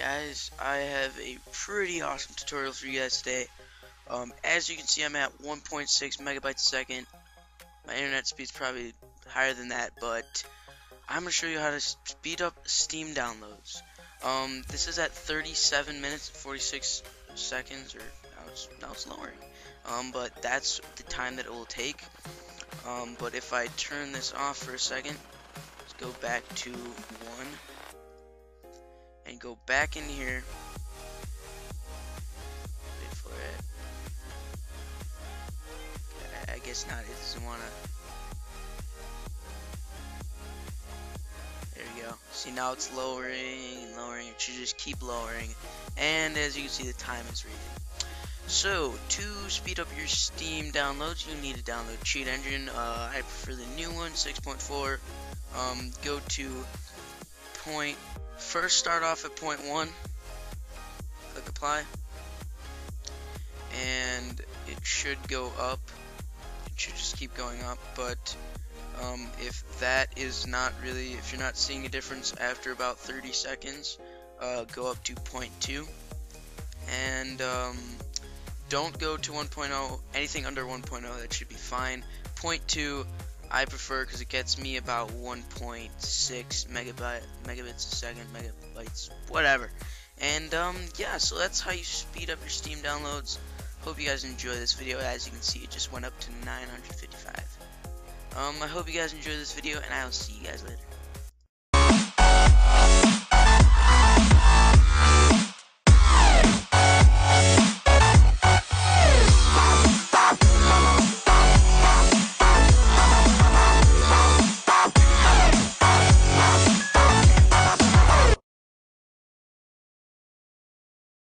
guys, I have a pretty awesome tutorial for you guys today. As you can see, I'm at 1.6 megabytes a second. My internet speed's probably higher than that, but I'm gonna show you how to speed up Steam downloads. This is at 37 minutes and 46 seconds, or now it's lowering. But that's the time that it will take. But if I turn this off for a second, let's go back to 1. And go back in here. Wait for it. I guess not. It doesn't wanna. There we go. See, now it's lowering and lowering. It should just keep lowering. And as you can see, the time is reading. So to speed up your Steam downloads, you need to download Cheat Engine. I prefer the new one, 6.4. Go to First start off at 0.1, click apply, and it should go up. It should just keep going up, but if that is not really, if you're not seeing a difference after about 30 seconds, go up to 0.2, and don't go to 1.0, anything under 1.0, that should be fine. 0.2 I prefer because it gets me about 1.6 megabits a second, megabytes, whatever. And yeah, so that's how you speed up your Steam downloads. Hope you guys enjoy this video. As you can see, it just went up to 955. I hope you guys enjoy this video, and I'll see you guys later.